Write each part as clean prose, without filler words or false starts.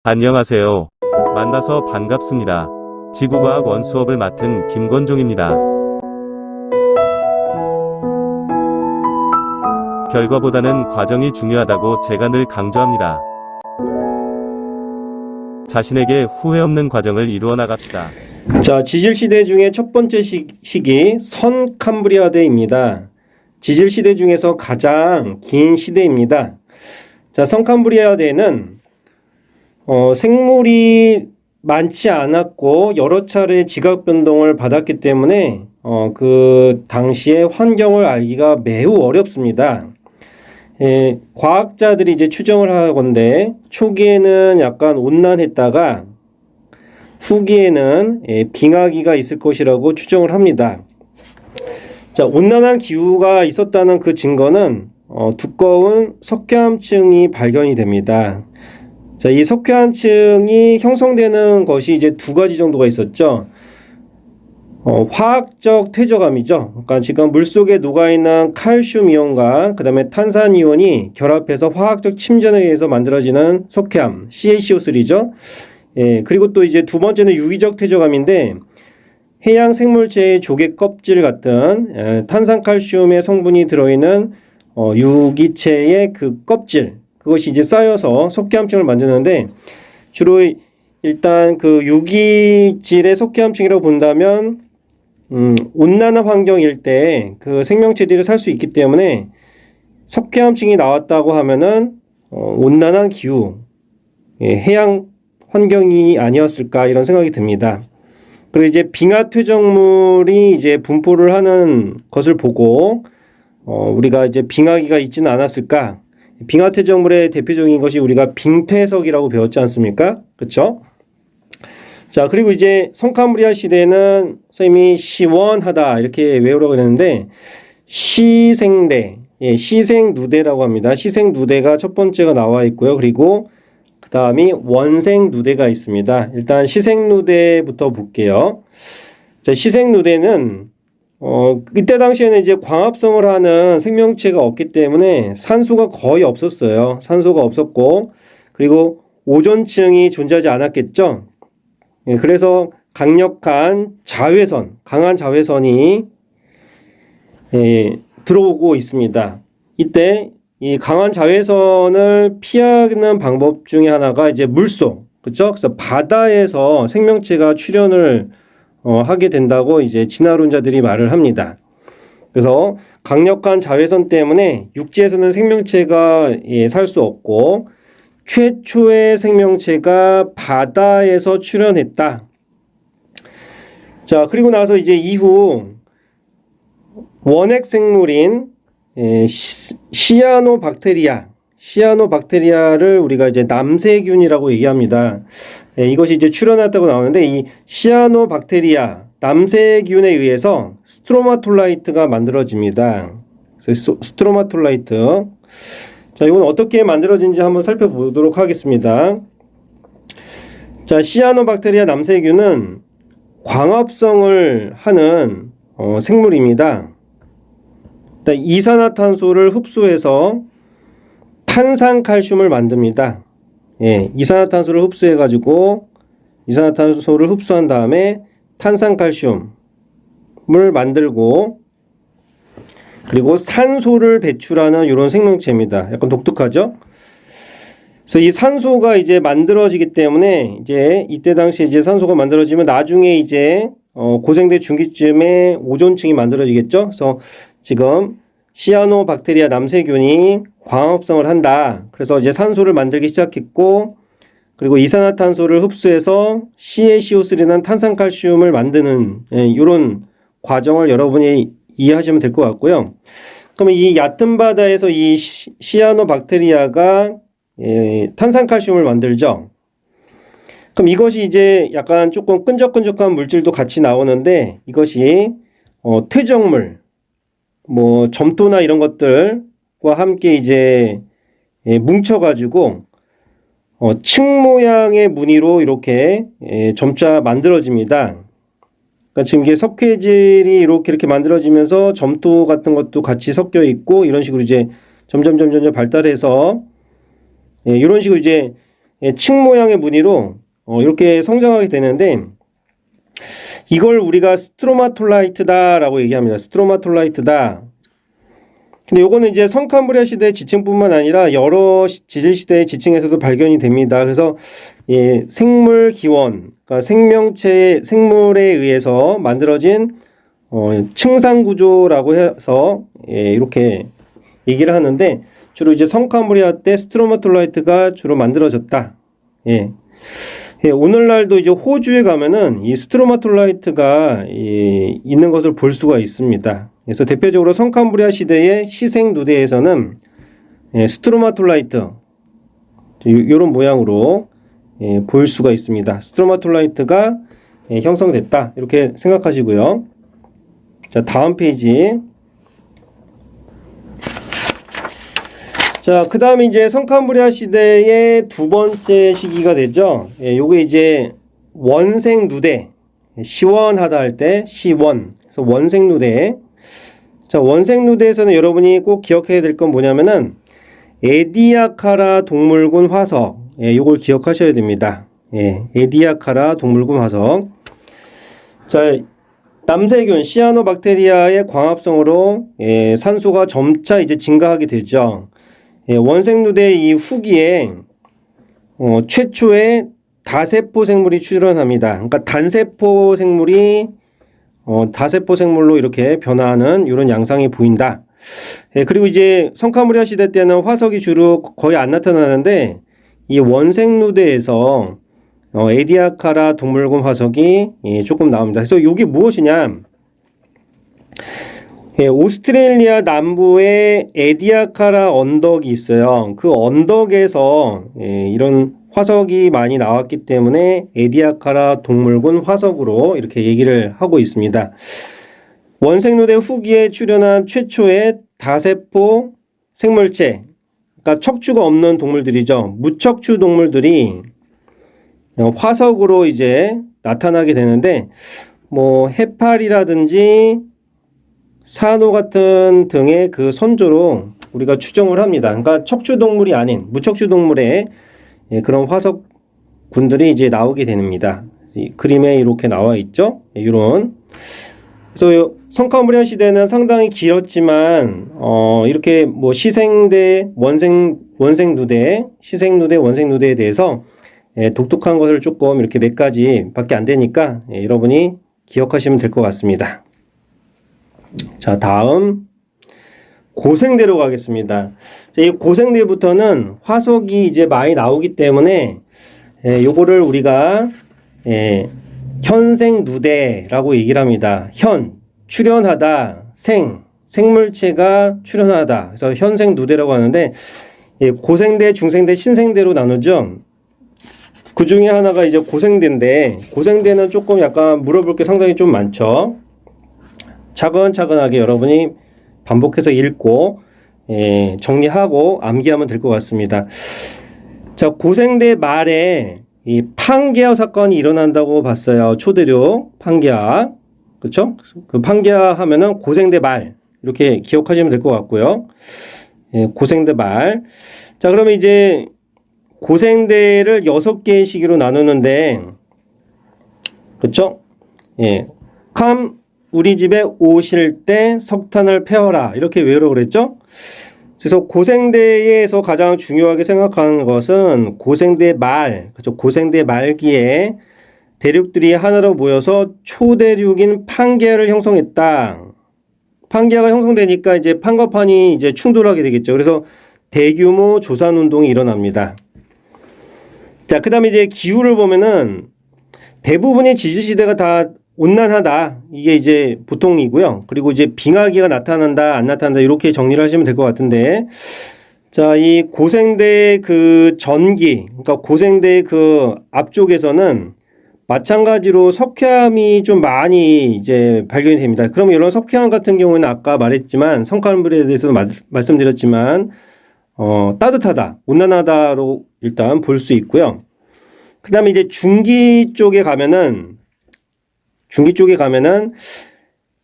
안녕하세요. 만나서 반갑습니다. 지구과학 원수업을 맡은 김건종입니다. 결과보다는 과정이 중요하다고 제가 늘 강조합니다. 자신에게 후회 없는 과정을 이루어 나갑시다. 자, 지질시대 중에 첫 번째 시기 선캄브리아대입니다. 지질시대 중에서 가장 긴 시대입니다. 자, 선캄브리아대는 생물이 많지 않았고 여러 차례 지각 변동을 받았기 때문에 그 당시의 환경을 알기가 매우 어렵습니다. 과학자들이 이제 추정을 하건대 초기에는 약간 온난했다가 후기에는 빙하기가 있을 것이라고 추정을 합니다. 자, 온난한 기후가 있었다는 그 증거는 두꺼운 석회암층이 발견이 됩니다. 자, 이 석회암층이 형성되는 것이 이제 두 가지 정도가 있었죠. 화학적 퇴적암이죠. 그러니까 지금 물속에 녹아있는 칼슘 이온과 그 다음에 탄산 이온이 결합해서 화학적 침전에 의해서 만들어지는 석회암, CaCO3죠. 그리고 또 이제 두 번째는 유기적 퇴적암인데 해양 생물체의 조개 껍질 같은 탄산칼슘의 성분이 들어있는 유기체의 그 껍질, 그것이 이제 쌓여서 석회암층을 만드는데 주로 일단 그 유기질의 석회암층이라고 본다면 온난한 환경일 때 그 생명체들이 살 수 있기 때문에 석회암층이 나왔다고 하면은 온난한 기후, 해양 환경이 아니었을까 이런 생각이 듭니다. 그리고 이제 빙하 퇴적물이 이제 분포를 하는 것을 보고 우리가 이제 빙하기가 있지는 않았을까. 빙하 퇴적물의 대표적인 것이 우리가 빙퇴석이라고 배웠지 않습니까? 그렇죠? 자, 그리고 이제 선캄브리아 시대는 선생님이 시원하다 이렇게 외우라고 했는데 시생대, 시생누대라고 합니다. 시생누대가 첫 번째가 나와 있고요. 그리고 그 다음이 원생누대가 있습니다. 일단 시생누대부터 볼게요. 자, 시생누대는 이때 당시에는 이제 광합성을 하는 생명체가 없기 때문에 산소가 거의 없었어요. 산소가 없었고 그리고 오존층이 존재하지 않았겠죠. 그래서 강력한 자외선, 강한 자외선이 들어오고 있습니다. 이때 이 강한 자외선을 피하는 방법 중에 하나가 이제 물속, 그렇죠? 그래서 바다에서 생명체가 출현을 하게 된다고 이제 진화론자들이 말을 합니다. 그래서 강력한 자외선 때문에 육지에서는 생명체가 살 수 없고 최초의 생명체가 바다에서 출현했다. 자, 그리고 나서 이제 이후 원핵 생물인 시아노박테리아를 우리가 이제 남세균이라고 얘기합니다. 이것이 이제 출현했다고 나오는데 이 시아노박테리아 남세균에 의해서 스트로마톨라이트가 만들어집니다. 그래서 스트로마톨라이트. 자, 이건 어떻게 만들어진지 한번 살펴보도록 하겠습니다. 자, 시아노박테리아 남세균은 광합성을 하는 생물입니다. 이산화탄소를 흡수해서 탄산칼슘을 만듭니다. 이산화탄소를 흡수해가지고 이산화탄소를 흡수한 다음에 탄산칼슘을 만들고 그리고 산소를 배출하는 이런 생명체입니다. 약간 독특하죠? 그래서 이 산소가 이제 만들어지기 때문에 이제 이때 당시에 이제 산소가 만들어지면 나중에 이제 고생대 중기쯤에 오존층이 만들어지겠죠? 그래서 지금 시아노박테리아 남세균이 광합성을 한다. 그래서 이제 산소를 만들기 시작했고 그리고 이산화탄소를 흡수해서 CaCO3는 탄산칼슘을 만드는 이런 과정을 여러분이 이해하시면 될 것 같고요. 그러면 이 얕은 바다에서 이 시아노박테리아가 탄산칼슘을 만들죠. 그럼 이것이 이제 약간 조금 끈적끈적한 물질도 같이 나오는데 이것이 퇴적물, 뭐 점토나 이런 것들과 함께 이제 뭉쳐가지고 층 모양의 무늬로 이렇게 점차 만들어집니다. 그러니까 지금 이게 석회질이 이렇게 만들어지면서 점토 같은 것도 같이 섞여 있고 이런 식으로 이제 점점 발달해서 이런 식으로 이제 층 모양의 무늬로 이렇게 성장하게 되는데 이걸 우리가 스트로마톨라이트다라고 얘기합니다. 스트로마톨라이트다. 근데 요거는 이제 성캄브리아 시대 지층뿐만 아니라 여러 지질 시대의 지층에서도 발견이 됩니다. 그래서 생물 기원, 그러니까 생물에 의해서 만들어진 층상 구조라고 해서 이렇게 얘기를 하는데 주로 이제 성캄브리아 때 스트로마톨라이트가 주로 만들어졌다. 오늘날도 이제 호주에 가면은 이 스트로마톨라이트가 있는 것을 볼 수가 있습니다. 그래서 대표적으로 성캄브리아 시대의 시생 누대에서는 스트로마톨라이트 이런 모양으로 볼 수가 있습니다. 스트로마톨라이트가 형성됐다 이렇게 생각하시고요. 자, 다음 페이지. 자, 그 다음에 이제 성캄브리아 시대의 두 번째 시기가 되죠. 요게 이제 원생 누대, 시원하다 할 때 시원, 그래서 원생 누대. 자, 원생 누대에서는 여러분이 꼭 기억해야 될 건 뭐냐면은 에디아카라 동물군 화석, 요걸 기억하셔야 됩니다. 에디아카라 동물군 화석. 자, 남세균 시아노박테리아의 광합성으로 산소가 점차 이제 증가하게 되죠. 원생 누대 이 후기에 최초의 다세포 생물이 출현합니다. 그러니까 단세포 생물이 다세포 생물로 이렇게 변화하는 이런 양상이 보인다. 그리고 이제 성캄브리아 시대 때는 화석이 주로 거의 안 나타나는데 이 원생 누대에서 에디아카라 동물군 화석이 조금 나옵니다. 그래서 이게 무엇이냐? 오스트레일리아 남부에 에디아카라 언덕이 있어요. 그 언덕에서 이런 화석이 많이 나왔기 때문에 에디아카라 동물군 화석으로 이렇게 얘기를 하고 있습니다. 원생누대 후기에 출현한 최초의 다세포 생물체, 그러니까 척추가 없는 동물들이죠. 무척추 동물들이 화석으로 이제 나타나게 되는데 뭐 해파리라든지 산호 같은 등의 그 선조로 우리가 추정을 합니다. 그러니까 척추 동물이 아닌 무척추 동물의 그런 화석군들이 이제 나오게 됩니다. 이 그림에 이렇게 나와 있죠. 이런. 그래서 성캄브리아 시대는 상당히 길었지만 이렇게 뭐 시생대 원생 누대, 시생 누대, 원생 누대에 대해서 독특한 것을 조금 이렇게 몇 가지밖에 안 되니까 여러분이 기억하시면 될 것 같습니다. 자, 다음 고생대로 가겠습니다. 자, 이 고생대부터는 화석이 이제 많이 나오기 때문에 요거를 우리가 현생 누대라고 얘기를 합니다. 출현하다, 생물체가 출현하다. 그래서 현생 누대라고 하는데 고생대, 중생대, 신생대로 나누죠. 그 중에 하나가 이제 고생대인데 고생대는 조금 약간 물어볼 게 상당히 좀 많죠. 차근차근하게 여러분이 반복해서 읽고 정리하고 암기하면 될 것 같습니다. 자, 고생대 말에 이 판게아 사건이 일어난다고 봤어요. 초대륙 판게아, 그렇죠? 그 판게아 하면은 고생대 말 이렇게 기억하시면 될 것 같고요. 고생대 말. 자, 그러면 이제 고생대를 6개의 시기로 나누는데, 그렇죠? 우리 집에 오실 때 석탄을 패어라 이렇게 외우라고 그랬죠. 그래서 고생대에서 가장 중요하게 생각하는 것은 고생대 말, 그렇죠? 고생대 말기에 대륙들이 하나로 모여서 초대륙인 판게아를 형성했다. 판게아가 형성되니까 이제 판과 판이 이제 충돌하게 되겠죠. 그래서 대규모 조산 운동이 일어납니다. 자, 그다음에 이제 기후를 보면은 대부분의 지질 시대가 다 온난하다. 이게 이제 보통이고요. 그리고 이제 빙하기가 나타난다, 안 나타난다 이렇게 정리를 하시면 될 것 같은데, 자, 이 고생대 그 전기, 그러니까 고생대 그 앞쪽에서는 마찬가지로 석회암이 좀 많이 이제 발견이 됩니다. 그럼 이런 석회암 같은 경우는 아까 말했지만 성캄브리아에 대해서도 말씀드렸지만 따뜻하다, 온난하다로 일단 볼 수 있고요. 그 다음에 이제 중기 쪽에 가면은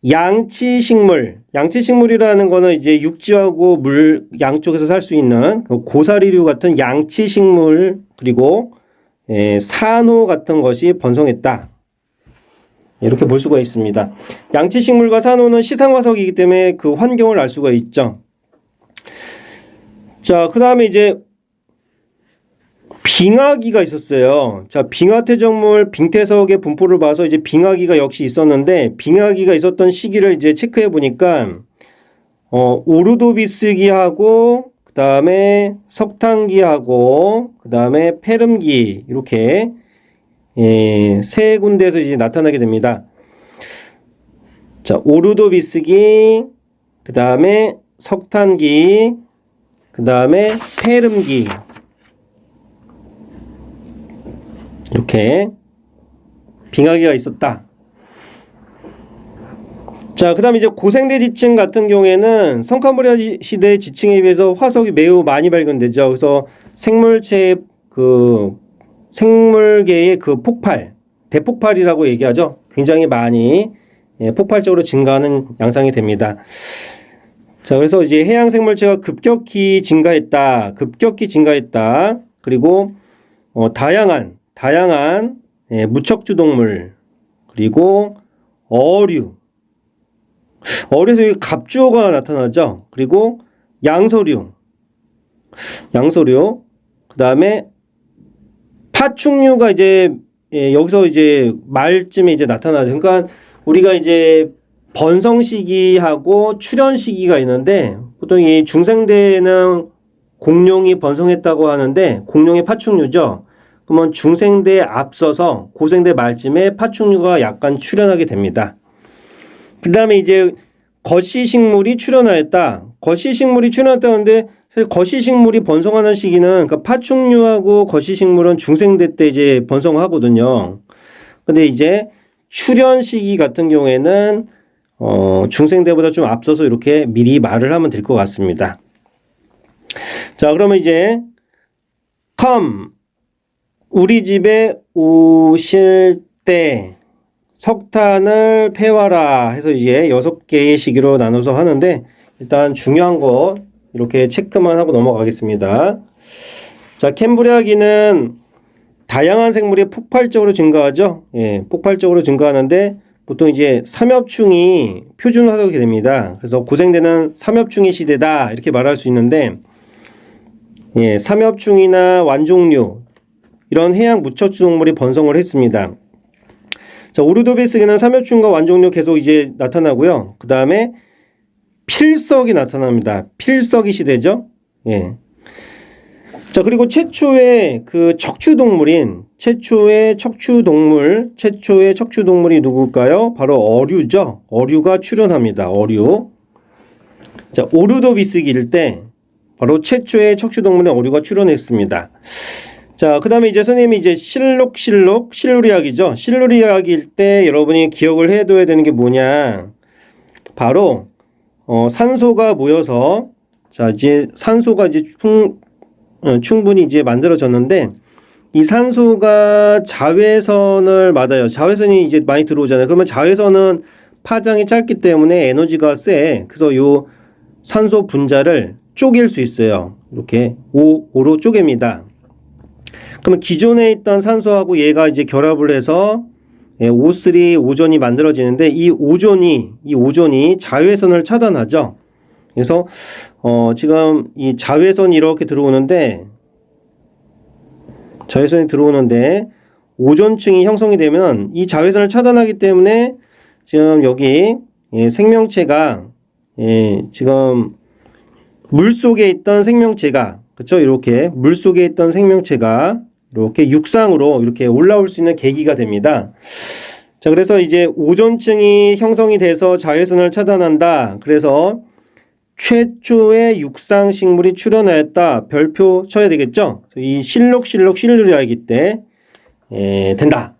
양치식물. 양치식물이라는 거는 이제 육지하고 물 양쪽에서 살 수 있는 고사리류 같은 양치식물, 그리고 산호 같은 것이 번성했다. 이렇게 볼 수가 있습니다. 양치식물과 산호는 시상화석이기 때문에 그 환경을 알 수가 있죠. 자, 그 다음에 이제 빙하기가 있었어요. 자, 빙하태적물 빙태석의 분포를 봐서 이제 빙하기가 역시 있었는데, 빙하기가 있었던 시기를 이제 체크해 보니까 오르도비스기하고 그 다음에 석탄기하고 그 다음에 페름기, 이렇게 세 군데에서 이제 나타나게 됩니다. 자, 오르도비스기, 그 다음에 석탄기, 그 다음에 페름기, 이렇게 빙하기가 있었다. 자, 그 다음에 이제 고생대 지층 같은 경우에는 성카브리아 시대 지층에 비해서 화석이 매우 많이 발견되죠. 그래서 생물계의 그 폭발, 대폭발이라고 얘기하죠. 굉장히 많이 폭발적으로 증가하는 양상이 됩니다. 자, 그래서 이제 해양 생물체가 급격히 증가했다. 그리고 다양한 무척주 동물, 그리고 어류에서 갑주어가 나타나죠. 그리고 양서류, 그 다음에 파충류가 이제 여기서 이제 말쯤에 이제 나타나죠. 그러니까 우리가 이제 번성 시기하고 출현 시기가 있는데, 보통 이 중생대에는 공룡이 번성했다고 하는데, 공룡이 파충류죠. 그러면 중생대에 앞서서 고생대 말쯤에 파충류가 약간 출현하게 됩니다. 그 다음에 이제 거시식물이 출현하였다. 거시식물이 출현했다는데, 사실 거시식물이 번성하는 시기는, 그러니까 파충류하고 거시식물은 중생대 때 이제 번성하거든요. 근데 이제 출현 시기 같은 경우에는 중생대보다 좀 앞서서 이렇게 미리 말을 하면 될 것 같습니다. 자, 그러면 이제 come, 우리 집에 오실 때 석탄을 패와라 해서 이제 6개의 시기로 나눠서 하는데, 일단 중요한 거 이렇게 체크만 하고 넘어가겠습니다. 자, 캠브리아기는 다양한 생물이 폭발적으로 증가하죠. 폭발적으로 증가하는데, 보통 이제 삼엽충이 표준화되게 됩니다. 그래서 고생대는 삼엽충의 시대다, 이렇게 말할 수 있는데, 삼엽충이나 완종류, 이런 해양 무척주 동물이 번성을 했습니다. 자, 오르도비스기는 삼엽충과 완종류 계속 이제 나타나고요. 그 다음에 필석이 나타납니다. 필석이 시대죠. 자, 그리고 최초의 척추동물이 누굴까요? 바로 어류죠. 어류가 출현합니다. 어류. 자, 오르도비스기일 때 바로 최초의 척추동물의 어류가 출현했습니다. 자, 그 다음에 이제 선생님이 이제 실루리학이죠. 실루리학일 때 여러분이 기억을 해둬야 되는 게 뭐냐. 바로, 산소가 모여서, 자, 이제 산소가 이제 충분히 이제 만들어졌는데, 이 산소가 자외선을 맞아요. 자외선이 이제 많이 들어오잖아요. 그러면 자외선은 파장이 짧기 때문에 에너지가 세. 그래서 요 산소 분자를 쪼갤 수 있어요. 이렇게 O로 쪼갭니다. 그러면 기존에 있던 산소하고 얘가 이제 결합을 해서 O3 오존이 만들어지는데, 이 오존이 자외선을 차단하죠. 그래서 지금 이 자외선이 이렇게 들어오는데, 오존층이 형성이 되면 이 자외선을 차단하기 때문에 지금 여기 생명체가 지금 물속에 있던 생명체가, 그렇죠? 이렇게 물속에 있던 생명체가 이렇게 육상으로 이렇게 올라올 수 있는 계기가 됩니다. 자, 그래서 이제 오존층이 형성이 돼서 자외선을 차단한다. 그래서 최초의 육상 식물이 출현하였다. 별표 쳐야 되겠죠? 이 실루리아이기 때 된다.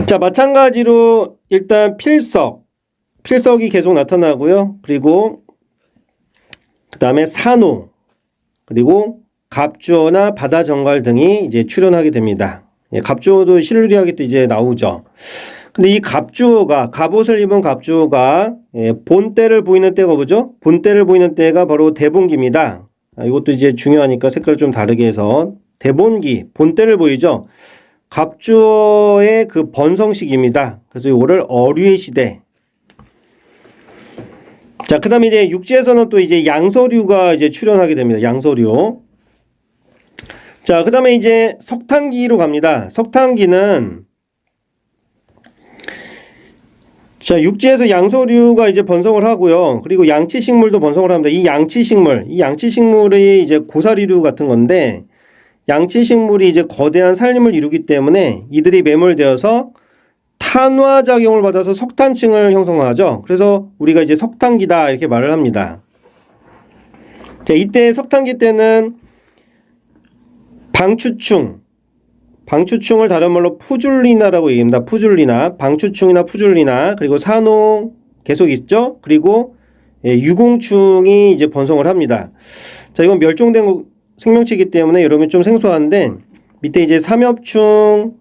자, 마찬가지로 일단 필석이 계속 나타나고요. 그리고 그 다음에 산호, 그리고 갑주어나 바다 정갈 등이 이제 출현하게 됩니다. 갑주어도 실루리아기 때 이제 나오죠. 근데 이 갑주어가, 갑옷을 입은 갑주어가 본때를 보이는 때가 뭐죠? 본때를 보이는 때가 바로 대본기입니다. 이것도 이제 중요하니까 색깔을 좀 다르게 해서 대본기, 본때를 보이죠? 갑주어의 그 번성식입니다. 그래서 이거를 어류의 시대. 자, 그 다음에 이제 육지에서는 또 이제 양서류가 이제 출현하게 됩니다. 양서류. 자, 그 다음에 이제 석탄기로 갑니다. 석탄기는 자, 육지에서 양서류가 이제 번성을 하고요. 그리고 양치식물도 번성을 합니다. 이 양치식물이 이제 고사리류 같은 건데, 양치식물이 이제 거대한 산림을 이루기 때문에 이들이 매몰되어서 탄화작용을 받아서 석탄층을 형성하죠. 그래서 우리가 이제 석탄기다 이렇게 말을 합니다. 자, 이때 석탄기 때는 방추충을 다른 말로 푸줄리나라고 얘기합니다. 푸줄리나, 방추충이나 푸줄리나, 그리고 산호 계속 있죠. 그리고 유공충이 이제 번성을 합니다. 자, 이건 멸종된 생명체이기 때문에 여러분 좀 생소한데 밑에 이제 삼엽충,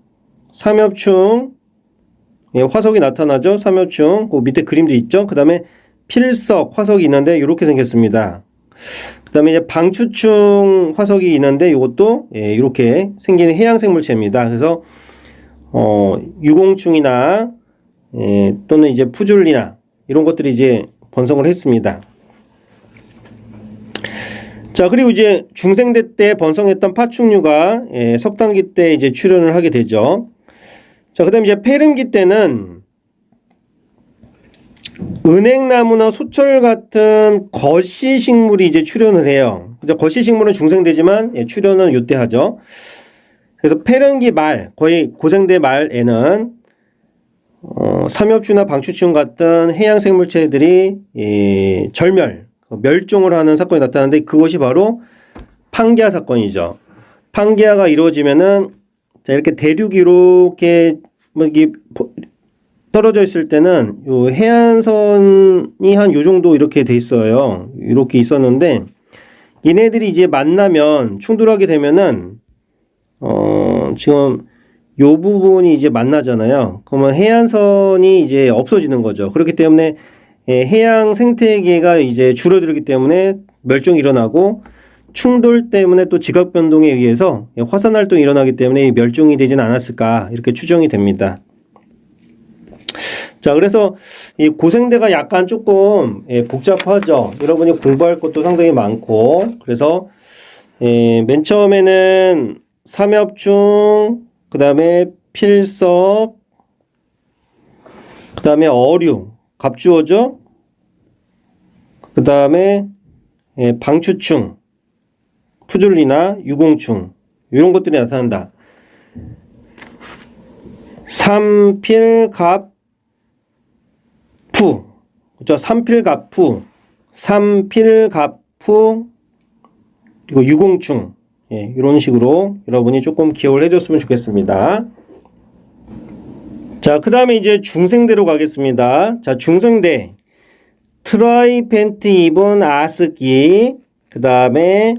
화석이 나타나죠. 삼엽충, 그 밑에 그림도 있죠. 그 다음에 필석 화석이 있는데 이렇게 생겼습니다. 그 다음에 이제 방추충 화석이 있는데 이것도 이렇게 생기는 해양생물체입니다. 그래서 유공충이나 또는 이제 푸줄리나 이런 것들이 이제 번성을 했습니다. 자, 그리고 이제 중생대 때 번성했던 파충류가 석탄기 때 이제 출현을 하게 되죠. 자, 그 다음에 이제 폐렴기 때는 은행나무나 소철 같은 거시식물이 이제 출현을 해요. 거시식물은 중생대지만 출현은 요때 하죠. 그래서 폐렴기 말, 거의 고생대 말에는 삼엽추나 방추충 같은 해양생물체들이 멸종을 하는 사건이 나타나는데 그것이 바로 판게아 사건이죠. 판게아가 이루어지면은 자, 이렇게 대륙이 이렇게 떨어져 있을 때는 요 해안선이 한 요 정도 이렇게 돼 있어요. 이렇게 있었는데 얘네들이 이제 만나면 충돌하게 되면은 지금 요 부분이 이제 만나잖아요. 그러면 해안선이 이제 없어지는 거죠. 그렇기 때문에 해양 생태계가 이제 줄어들기 때문에 멸종이 일어나고 충돌 때문에 또 지각 변동에 의해서 화산 활동이 일어나기 때문에 멸종이 되지는 않았을까 이렇게 추정이 됩니다. 자, 그래서 이 고생대가 약간 조금 복잡하죠. 여러분이 공부할 것도 상당히 많고 그래서 맨 처음에는 삼엽충, 그 다음에 필석, 그 다음에 어류, 갑주어죠. 그 다음에 방추충, 푸줄리나 유공충 이런 것들이 나타난다. 삼필갑 그렇죠? 삼필갑푸, 그리고 유공충 이런 식으로 여러분이 조금 기억을 해줬으면 좋겠습니다. 자, 그 다음에 이제 중생대로 가겠습니다. 자, 중생대 트라이펜트 입은 아스기, 그 다음에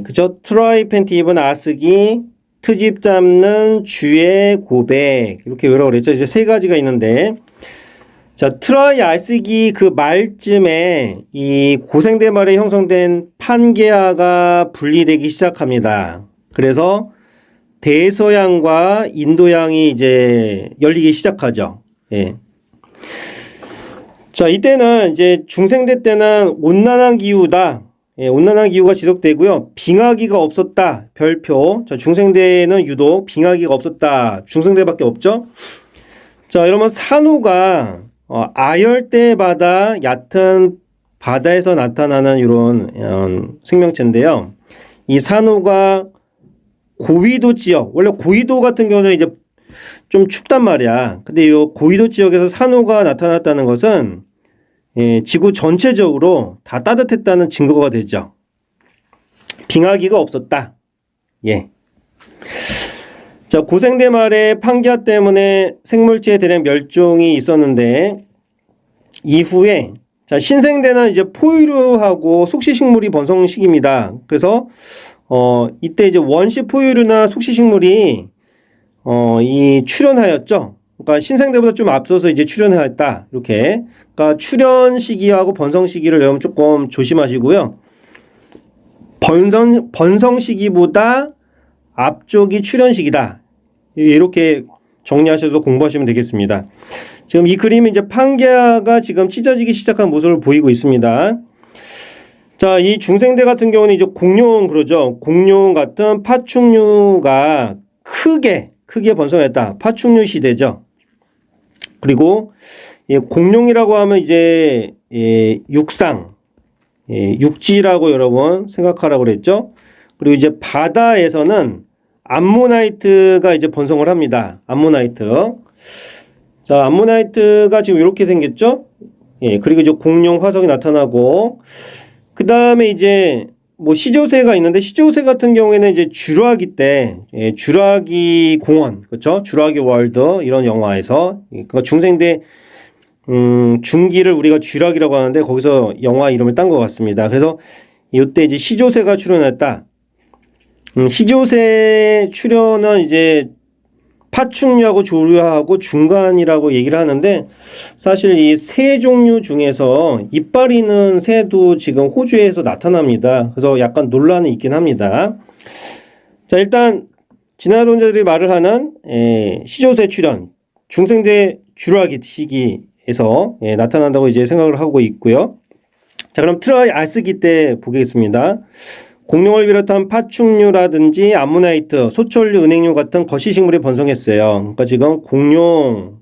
그죠? 트라이펜트 입은 아스기, 트집 잡는 주의 고백 이렇게 외우라고 그랬죠. 이제 세 가지가 있는데 자, 트라이 아스기 그 말쯤에 이 고생대 말에 형성된 판게아가 분리되기 시작합니다. 그래서 대서양과 인도양이 이제 열리기 시작하죠. 자, 이때는 이제 중생대 때는 온난한 기후다. 온난한 기후가 지속되고요. 빙하기가 없었다. 별표. 자, 중생대는 유독 빙하기가 없었다. 중생대밖에 없죠. 자, 여러분 산호가 아열대 바다, 얕은 바다에서 나타나는 이런 생명체인데요. 이 산호가 고위도 지역, 원래 고위도 같은 경우는 이제 좀 춥단 말이야. 근데 이 고위도 지역에서 산호가 나타났다는 것은 지구 전체적으로 다 따뜻했다는 증거가 되죠. 빙하기가 없었다. 자, 고생대 말에 판게아 때문에 생물체에 대한 멸종이 있었는데 이후에 자, 신생대는 이제 포유류하고 속시식물이 번성 시기입니다. 그래서 이때 이제 원시 포유류나 속시식물이 이 출현하였죠. 그러니까 신생대보다 좀 앞서서 이제 출현했다. 이렇게. 그러니까 출현 시기하고 번성 시기를 여러분 조금 조심하시고요. 번성 시기보다 앞쪽이 출현 시기다. 이렇게 정리하셔서 공부하시면 되겠습니다. 지금 이 그림은 이제 판게아가 지금 찢어지기 시작한 모습을 보이고 있습니다. 자, 이 중생대 같은 경우는 이제 공룡 그러죠. 공룡 같은 파충류가 크게 번성했다. 파충류 시대죠. 그리고 공룡이라고 하면 이제 육상, 육지라고 여러분 생각하라고 그랬죠. 그리고 이제 바다에서는 암모나이트가 이제 번성을 합니다. 암모나이트. 자, 암모나이트가 지금 이렇게 생겼죠. 그리고 이제 공룡 화석이 나타나고, 그 다음에 이제 뭐 시조새가 있는데, 시조새 같은 경우에는 이제 쥬라기 때, 쥬라기 공원, 그렇죠? 쥬라기 월드 이런 영화에서, 그러니까 중생대 중기를 우리가 쥬라기라고 하는데 거기서 영화 이름을 딴 것 같습니다. 그래서 이때 이제 시조새가 출현했다. 시조새 출현은 이제 파충류하고 조류하고 중간이라고 얘기를 하는데, 사실 이 새 종류 중에서 이빨 있는 새도 지금 호주에서 나타납니다. 그래서 약간 논란이 있긴 합니다. 자, 일단 진화론자들이 말을 하는 시조새 출현, 중생대 쥬라기 시기에서 나타난다고 이제 생각을 하고 있고요. 자, 그럼 트라이아스기 때 보겠습니다. 공룡을 비롯한 파충류라든지 암모나이트, 소철류, 은행류 같은 거시식물이 번성했어요. 그러니까 지금 공룡,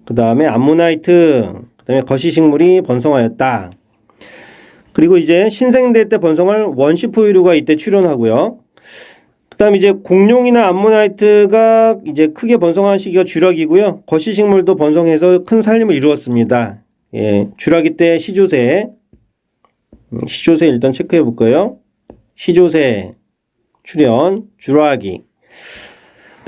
그 다음에 암모나이트, 그 다음에 거시식물이 번성하였다. 그리고 이제 신생대 때 번성할 원시포유류가 이때 출현하고요. 그 다음에 이제 공룡이나 암모나이트가 이제 크게 번성한 시기가 쥬라기고요. 거시식물도 번성해서 큰 살림을 이루었습니다. 쥬라기 때 시조새 일단 체크해 볼까요? 시조새 출현, 쥬라기.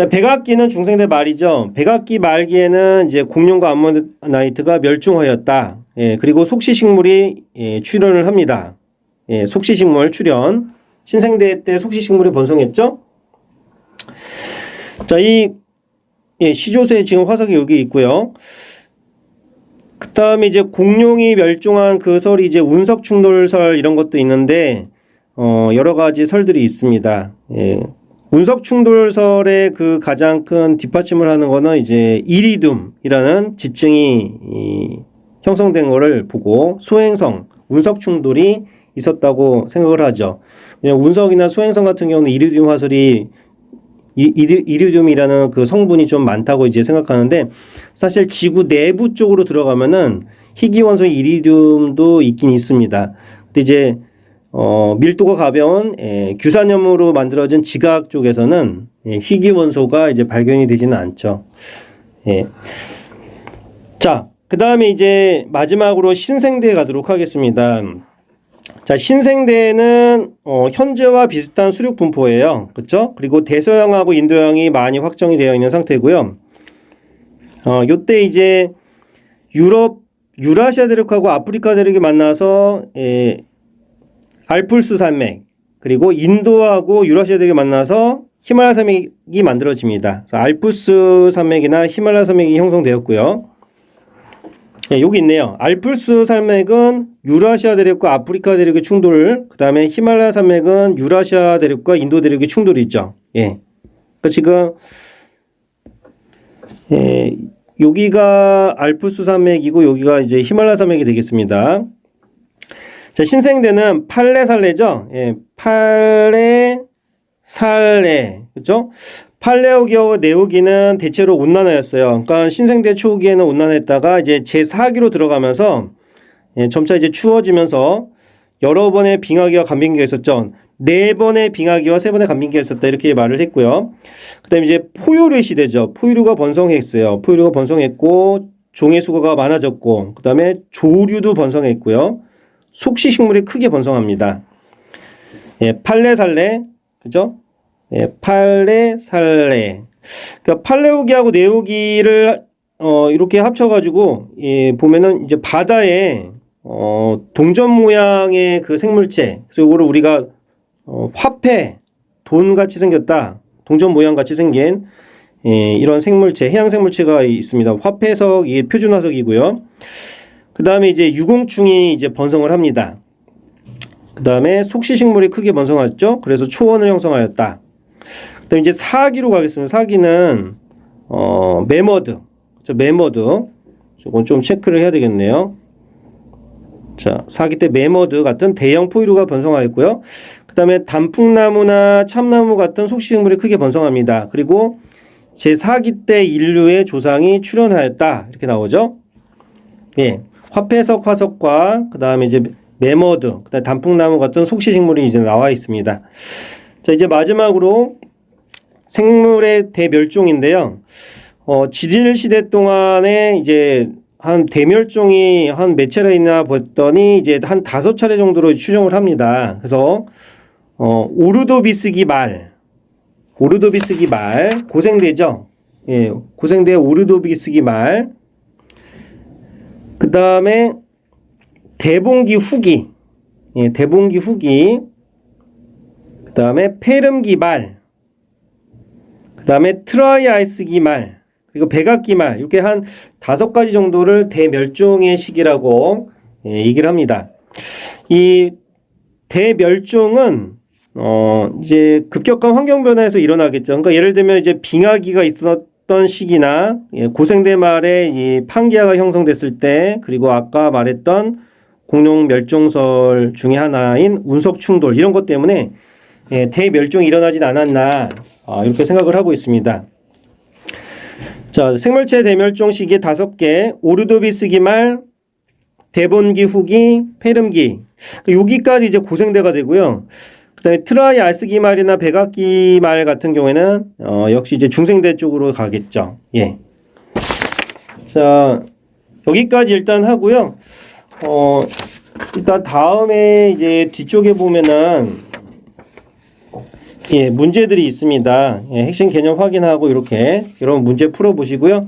백악기는 중생대 말이죠. 백악기 말기에는 이제 공룡과 암모나이트가 멸종하였다. 그리고 속시식물이 출현을 합니다. 속시식물 출현. 신생대 때 속시식물이 번성했죠. 자, 이 시조새 지금 화석이 여기 있고요. 그 다음에 이제 공룡이 멸종한 그 설이 이제 운석 충돌설 이런 것도 있는데, 여러 가지 설들이 있습니다. 운석 충돌설의 그 가장 큰 뒷받침을 하는 거는 이제 이리듐이라는 지층이 형성된 거를 보고 소행성, 운석 충돌이 있었다고 생각을 하죠. 운석이나 소행성 같은 경우는 이리듐 화설이 이리듐이라는 그 성분이 좀 많다고 이제 생각하는데, 사실 지구 내부 쪽으로 들어가면은 희귀원소의 이리듐도 있긴 있습니다. 근데 이제 밀도가 가벼운 규산염으로 만들어진 지각 쪽에서는 희귀원소가 이제 발견이 되지는 않죠. 자, 그 다음에 이제 마지막으로 신생대에 가도록 하겠습니다. 자, 신생대는 현재와 비슷한 수륙 분포예요. 그렇죠? 그리고 대서양하고 인도양이 많이 확정이 되어 있는 상태고요. 요때 이제 유라시아 대륙하고 아프리카 대륙이 만나서 알프스 산맥, 그리고 인도하고 유라시아 대륙이 만나서 히말라야 산맥이 만들어집니다. 알프스 산맥이나 히말라야 산맥이 형성되었고요. 여기 있네요. 알프스 산맥은 유라시아 대륙과 아프리카 대륙의 충돌, 그 다음에 히말라야 산맥은 유라시아 대륙과 인도 대륙의 충돌이 있죠. 그러니까 지금 여기가 알프스 산맥이고 여기가 이제 히말라야 산맥이 되겠습니다. 자, 신생대는 팔레살레죠. 팔레살레, 그렇죠? 팔레오기와 네오기는 대체로 온난화였어요. 그러니까 신생대 초기에는 온난했다가 이제 제4기로 들어가면서 점차 이제 추워지면서 여러 번의 빙하기와 간빙기가 있었죠. 4번의 빙하기와 3번의 간빙기가 있었다, 이렇게 말을 했고요. 그다음에 이제 포유류 시대죠. 포유류가 번성했어요. 포유류가 번성했고 종의 수가 많아졌고, 그다음에 조류도 번성했고요. 속시식물이 크게 번성합니다. 팔레살레, 그죠? 팔레살레. 그러니까 팔레오기하고 네오기를 이렇게 합쳐가지고 보면은 이제 바다에 동전 모양의 그 생물체, 그래서 이거를 우리가 화폐, 돈 같이 생겼다, 동전 모양 같이 생긴 이런 생물체, 해양 생물체가 있습니다. 화폐석, 이게 표준화석이고요. 그 다음에 이제 유공충이 이제 번성을 합니다. 그 다음에 속시식물이 크게 번성하였죠. 그래서 초원을 형성하였다. 그 다음에 이제 사기로 가겠습니다. 사기는, 매머드. 매머드. 조금 좀 체크를 해야 되겠네요. 자, 사기 때 매머드 같은 대형 포유류가 번성하였고요. 그 다음에 단풍나무나 참나무 같은 속시식물이 크게 번성합니다. 그리고 제4기 때 인류의 조상이 출현하였다. 이렇게 나오죠. 예. 화폐석 화석과 그 다음에 이제 매머드, 그다음에 단풍나무 같은 속시식물이 이제 나와 있습니다. 자, 이제 마지막으로 생물의 대멸종인데요. 지질 시대 동안에 이제 한 대멸종이 한 몇 차례나 봤더니 이제 한 5차례 정도로 추정을 합니다. 그래서 오르도비스기 말, 고생대죠. 예, 고생대 오르도비스기 말. 그 다음에 대봉기 후기, 예, 대봉기 후기. 그 다음에 페름기 말. 그 다음에 트라이아이스기 말. 그리고 백악기 말. 이렇게 한 5가지 정도를 대멸종의 시기라고 얘기를 합니다. 이 대멸종은 이제 급격한 환경 변화에서 일어나겠죠. 그러니까 예를 들면 이제 빙하기가 있었던 시기나 고생대 말에 이 판기아가 형성됐을 때, 그리고 아까 말했던 공룡 멸종설 중에 하나인 운석 충돌, 이런 것 때문에 대멸종이 일어나진 않았나, 이렇게 생각을 하고 있습니다. 자, 생물체 대멸종 시기 5개, 오르도비스기 말, 대본기 후기, 페름기. 여기까지 이제 고생대가 되고요. 그 다음에 트라이아스기 말이나 백악기 말 같은 경우에는 역시 이제 중생대 쪽으로 가겠죠. 예. 자, 여기까지 일단 하고요. 일단 다음에 이제 뒤쪽에 보면은 문제들이 있습니다. 핵심 개념 확인하고 이렇게 여러분 문제 풀어 보시고요.